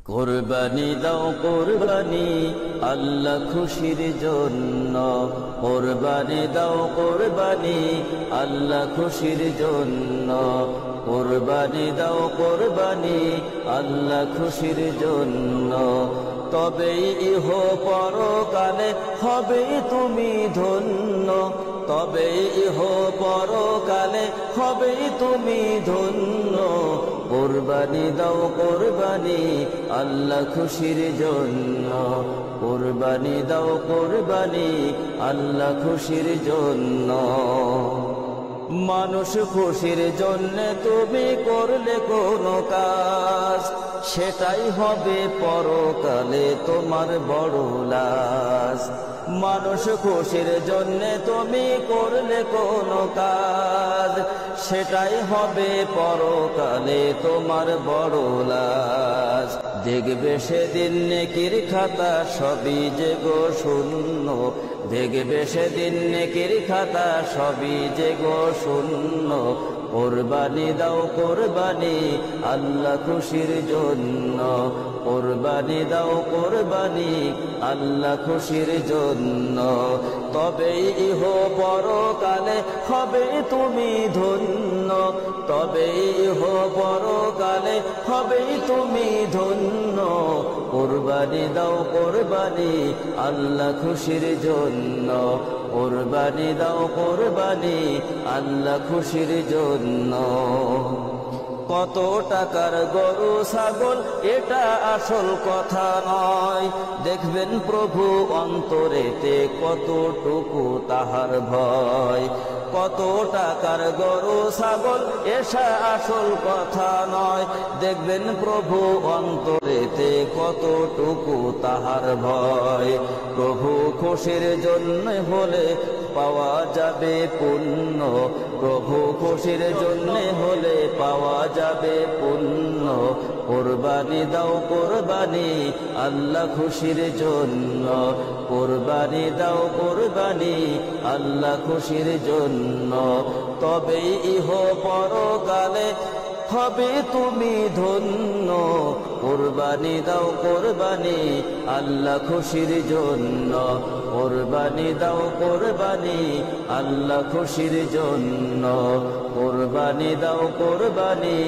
কুরবানি দাও কুরবানি আল্লাহ খুশির জন্য। কুরবানি দাও কুরবানি আল্লাহ খুশির জন্য। কুরবানি দাও কুরবানি আল্লাহ খুশির জন্য। তবেই ইহ পরকালে হবে তুমি ধন্য। তবেই ইহ পরকালে হবে তুমি ধন্য। কুরবানি দাও কুরবানি আল্লাহ খুশির জন্য। কুরবানি দাও কুরবানি আল্লাহ খুশির জন্য। মানুষ খুশির জন্য তুমি করলে কোনো কাজ, সেটাই হবে পরকালে তোমার বড় লাজ। মানুষ খুশির জন্য তুমি করলে কোনো কাজ, সেটাই হবে পরকালে তোমার বড় লাজ। দেখবে সেদিন নেকির খাতা সবই যে গো শূন্য। দেখবে সেদিন নেকির খাতা সবই যে গো শূন্য। কুরবানি দাও কুরবানি আল্লাহ খুশির জন্য। কুরবানি দাও কুরবানি আল্লাহ খুশির জন্য। তবেই ইহ পরকালে হবে তুমি ধন্য। তবেই ইহ পরকালে হবে তুমি ধন্য। কুরবানি দাও কুরবানি আল্লাহ খুশির জন্য। কুরবানি দাও কুরবানি আল্লাহ খুশির জন্য। কত টাকার গরু ছাগল এটা আসল কথা নয়, দেখবেন প্রভু অন্তরেতে কতটুকু তাহার ভয়। কত টাকার গরু ছাগল এসা আসল কথা নয়, দেখবেন প্রভু অন্তরেতে কতটুকু তাহার ভয়। প্রভু খুশির জন্য হলে পাওয়া যাবে পুণ্য। প্রভু খুশির জন্য হলে পাওয়া যাবে পুণ্য। কুরবানি দাও কুরবানি আল্লাহ খুশির জন্য। কুরবানি দাও কুরবানি আল্লাহ খুশির জন্য। তবেই ইহ পরকালে হবে তুমি ধন্য। কুরবানি দাও কুরবানি আল্লাহ খুশির জন্য। কুরবানি দাও কুরবানি আল্লাহ খুশির জন্য। কুরবানি দাও কুরবানি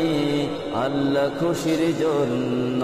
আল্লাহ খুশির জন্য।